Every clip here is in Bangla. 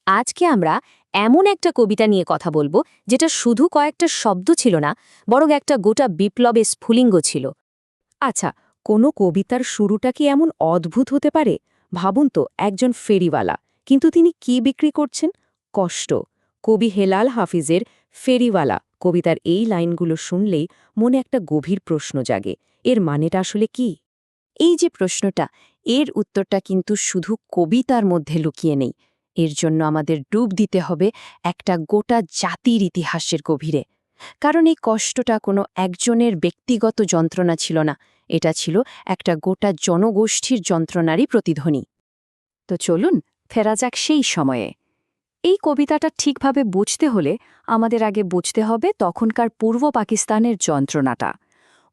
আজকে আমরা এমন একটা কবিতা নিয়ে কথা বলবো যেটা শুধু কয়েকটা শব্দ ছিল না, বরং একটা গোটা বিপ্লবে স্ফুলিঙ্গ ছিল। আচ্ছা, কোনো কবিতার শুরুটা কি এমন অদ্ভুত হতে পারে? ভাবুন তো, একজন ফেরিওয়ালা, কিন্তু তিনি কি বিক্রি করছেন? কষ্ট। কবি হেলাল হাফিজের ফেরিওয়ালা কবিতার এই লাইনগুলো শুনলেই মনে একটা গভীর প্রশ্ন জাগে। এর মানেটা আসলে কি? এই যে প্রশ্নটা, এর উত্তরটা কিন্তু শুধু কবিতার মধ্যে লুকিয়ে নেই। এর জন্য আমাদের ডুব দিতে হবে একটা গোটা জাতির ইতিহাসের গভীরে। কারণ এই কষ্টটা কোনো একজনের ব্যক্তিগত যন্ত্রণা ছিল না, এটা ছিল একটা গোটা জনগোষ্ঠীর যন্ত্রণারই প্রতিধ্বনি। তো চলুন ফেরা যাক সেই সময়ে। এই কবিতাটা ঠিকভাবে বুঝতে হলে আমাদের আগে বুঝতে হবে তখনকার পূর্ব পাকিস্তানের যন্ত্রণাটা।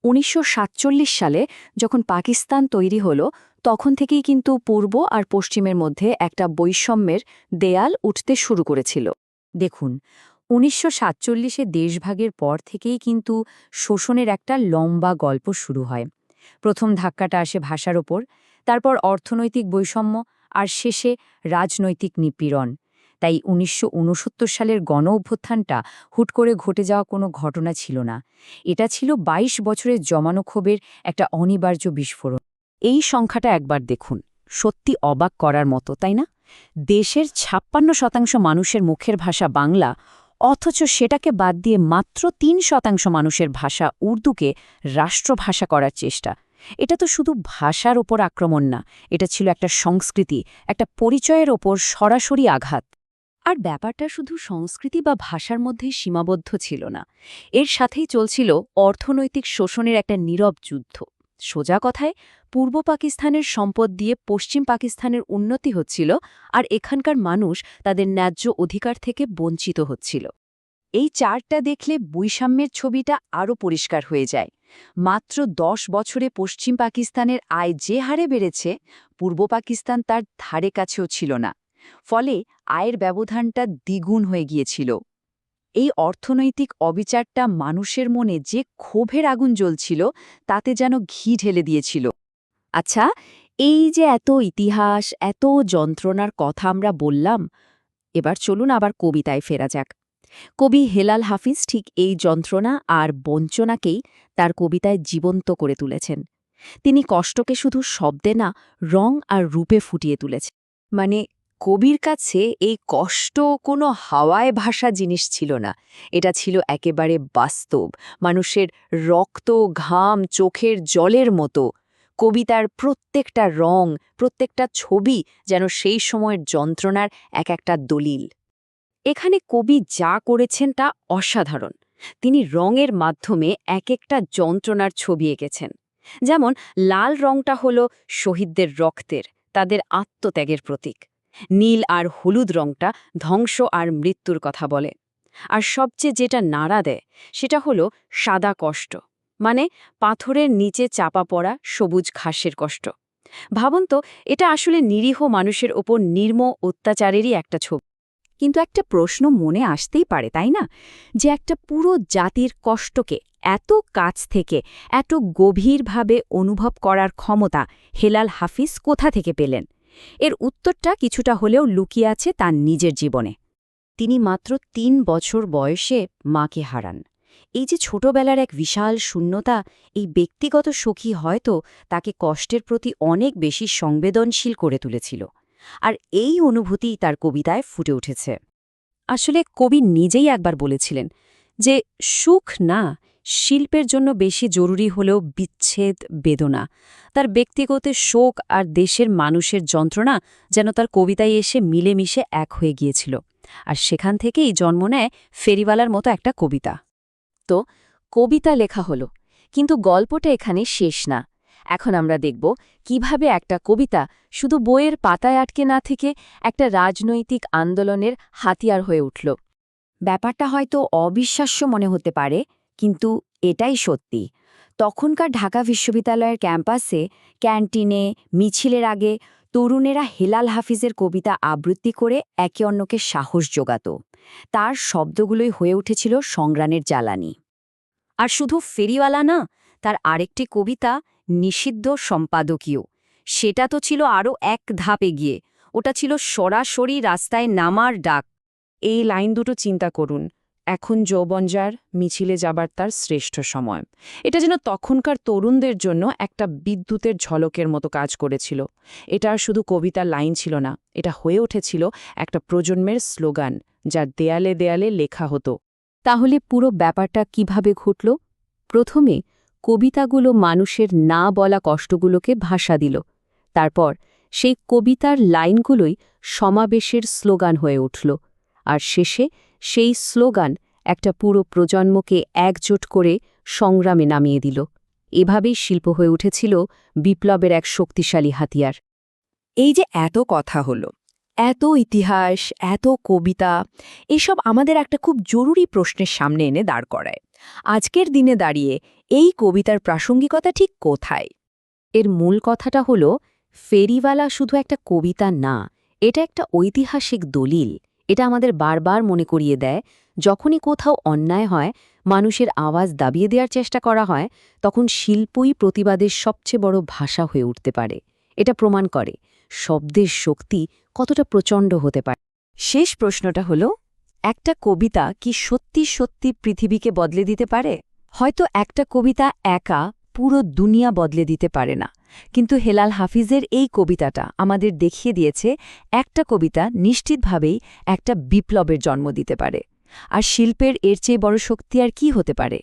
১৯৪৭ সালে যখন পাকিস্তান তৈরি হলো, তখন থেকেই কিন্তু পূর্ব আর পশ্চিমের মধ্যে একটা বৈষম্যের দেয়াল উঠতে শুরু করেছিল। দেখুন, ১৯৪৭-এ দেশভাগের পর থেকেই কিন্তু শোষণের একটা লম্বা গল্প শুরু হয়। প্রথম ধাক্কাটা আসে ভাষার ওপর, তারপর অর্থনৈতিক বৈষম্য, আর শেষে রাজনৈতিক নিপীড়ন। তাই ১৯৬৯ সালের গণ অভ্যুত্থানটা হুট করে ঘটে যাওয়া কোনো ঘটনা ছিল না। এটা ছিল ২২ বছরের জমানো ক্ষোভের একটা অনিবার্য বিস্ফোরণ। এই সংখ্যাটা একবার দেখুন, সত্যি অবাক করার মতো, তাই না? দেশের ৫৬% মানুষের মুখের ভাষা বাংলা, অথচ সেটাকে বাদ দিয়ে মাত্র ৩% মানুষের ভাষা উর্দুকে রাষ্ট্রভাষা করার চেষ্টা। এটা তো শুধু ভাষার ওপর আক্রমণ না, এটা ছিল একটা সংস্কৃতি, একটা পরিচয়ের ওপর সরাসরি আঘাত। আর ব্যাপারটা শুধু সংস্কৃতি বা ভাষার মধ্যেই সীমাবদ্ধ ছিল না, এর সাথেই চলছিল অর্থনৈতিক শোষণের একটা নীরব যুদ্ধ। সোজা কথায়, পূর্ব পাকিস্তানের সম্পদ দিয়ে পশ্চিম পাকিস্তানের উন্নতি হচ্ছিল, আর এখানকার মানুষ তাদের ন্যায্য অধিকার থেকে বঞ্চিত হচ্ছিল। এই চার্টটা দেখলে বৈষম্যের ছবিটা আরও পরিষ্কার হয়ে যায়। মাত্র ১০ বছরে পশ্চিম পাকিস্তানের আয় যে হারে বেড়েছে, পূর্ব পাকিস্তান তার ধারে কাছেও ছিল না। ফলে আয়ের ব্যবধানটা দ্বিগুণ হয়ে গিয়েছিল। এই অর্থনৈতিক অবিচারটা মানুষের মনে যে ক্ষোভের আগুন জ্বলছিল, তাতে যেন ঘি ঢেলে দিয়েছিল। আচ্ছা, এই যে এত ইতিহাস, এত যন্ত্রণার কথা আমরা বললাম, এবার চলুন আবার কবিতায় ফেরা যাক। কবি হেলাল হাফিজ ঠিক এই যন্ত্রণা আর বঞ্চনাকেই তার কবিতায় জীবন্ত করে তুলেছেন। তিনি কষ্টকে শুধু শব্দে না, রং আর রূপে ফুটিয়ে তুলেছেন। মানে, কবির কাছে এই কষ্ট কোনো হাওয়ায় ভাসা জিনিস ছিল না, এটা ছিল একেবারে বাস্তব, মানুষের রক্ত, ঘাম, চোখের জলের মতো। কবিতার প্রত্যেকটা রং, প্রত্যেকটা ছবি যেন সেই সময়ের যন্ত্রণার এক একটা দলিল। এখানে কবি যা করেছেন তা অসাধারণ। তিনি রঙের মাধ্যমে এক একটা যন্ত্রণার ছবি এঁকেছেন। যেমন লাল রংটা হল শহীদদের রক্তের, তাদের আত্মত্যাগের প্রতীক। নীল আর হলুদ রংটা ধ্বংস আর মৃত্যুর কথা বলে। আর সবচেয়ে যেটা নাড়া দেয়, সেটা হলো সাদা কষ্ট, মানে পাথরের নিচে চাপা পড়া সবুজ ঘাসের কষ্ট। ভাবুন তো, এটা আসলে নিরীহ মানুষের ওপর নির্মম অত্যাচারেরই একটা ছবি। কিন্তু একটা প্রশ্ন মনে আসতেই পারে, তাই না? যে একটা পুরো জাতির কষ্টকে এত কাছ থেকে, এত গভীরভাবে অনুভব করার ক্ষমতা হেলাল হাফিজ কোথা থেকে পেলেন? এর উত্তরটা কিছুটা হলেও লুকিয়ে আছে তার নিজের জীবনে। তিনি মাত্র ৩ বছর বয়সে মাকে হারান। এই যে ছোটবেলার এক বিশাল শূন্যতা, এই ব্যক্তিগত সখী হয়তো তাকে কষ্টের প্রতি অনেক বেশি সংবেদনশীল করে তুলেছিল। আর এই অনুভূতিই তার কবিতায় ফুটে উঠেছে। আসলে কবি নিজেই একবার বলেছিলেন যে সুখ না, শিল্পের জন্য বেশি জরুরি হলেও বিচ্ছেদ, বেদনা। তার ব্যক্তিগত শোক আর দেশের মানুষের যন্ত্রণা যেন তার কবিতায় এসে মিলেমিশে এক হয়ে গিয়েছিল। আর সেখান থেকেই জন্ম নেয় ফেরিওয়ালার মতো একটা কবিতা। তো কবিতা লেখা হলো, কিন্তু গল্পটা এখানে শেষ না। এখন আমরা দেখব কিভাবে একটা কবিতা শুধু বইয়ের পাতায় আটকে না থেকে একটা রাজনৈতিক আন্দোলনের হাতিয়ার হয়ে উঠল। ব্যাপারটা হয়তো অবিশ্বাস্য মনে হতে পারে, কিন্তু এটাই সত্যি। তখনকার ঢাকা বিশ্ববিদ্যালয়ের ক্যাম্পাসে, ক্যান্টিনে, মিছিলের আগে তরুণেরা হেলাল হাফিজের কবিতা আবৃত্তি করে একে অন্যকে সাহস জোগাত। তার শব্দগুলোই হয়ে উঠেছিল সংগ্রামের জ্বালানি। আর শুধু ফেরিওয়ালা না, তার আরেকটি কবিতা নিষিদ্ধ সম্পাদকীয়, সেটা তো ছিল আরও এক ধাপ এগিয়ে। ওটা ছিল সরাসরি রাস্তায় নামার ডাক। এই লাইন দুটো চিন্তা করুন। এখন যৌবনজার মিছিলে যাবার তার শ্রেষ্ঠ সময়। এটা যেন তখনকার তরুণদের জন্য একটা বিদ্যুতের ঝলকের মতো কাজ করেছিল। এটা আর শুধু কবিতার লাইন ছিল না, এটা হয়ে উঠেছিল একটা প্রজন্মের স্লোগান, যার দেয়ালে দেয়ালে লেখা হতো। তাহলে পুরো ব্যাপারটা কিভাবে ঘটল? প্রথমে কবিতাগুলো মানুষের না বলা কষ্টগুলোকে ভাষা দিল। তারপর সেই কবিতার লাইনগুলোই সমাবেশের স্লোগান হয়ে উঠল। আর শেষে সেই স্লোগান একটা পুরো প্রজন্মকে একজোট করে সংগ্রামে নামিয়ে দিল। এভাবেই শিল্প হয়ে উঠেছিল বিপ্লবের এক শক্তিশালী হাতিয়ার। এই যে এত কথা হলো, এত ইতিহাস, এত কবিতা, এসব আমাদের একটা খুব জরুরি প্রশ্নের সামনে এনে দাঁড় করায়। আজকের দিনে দাঁড়িয়ে এই কবিতার প্রাসঙ্গিকতা ঠিক কোথায়? এর মূল কথাটা হল, ফেরিওয়ালা শুধু একটা কবিতা না, এটা একটা ঐতিহাসিক দলিল। এটা আমাদের বারবার মনে করিয়ে দেয়, যখনই কোথাও অন্যায় হয়, মানুষের আওয়াজ দাবিয়ে দেওয়ার চেষ্টা করা হয়, তখন শিল্পই প্রতিবাদের সবচেয়ে বড় ভাষা হয়ে উঠতে পারে। এটা প্রমাণ করে শব্দের শক্তি কতটা প্রচণ্ড হতে পারে। শেষ প্রশ্নটা হল, একটা কবিতা কি সত্যি সত্যি পৃথিবীকে বদলে দিতে পারে? হয়তো একটা কবিতা একা পুরো দুনিয়া বদলে দিতে পারে না, কিন্তু হেলাল হাফিজের এই কবিতাটা আমাদের দেখিয়ে দিয়েছে একটা কবিতা নিশ্চিতভাবেই একটা বিপ্লবের জন্ম দিতে পারে। আর শিল্পের এর চেয়ে বড় শক্তি আর কি হতে পারে?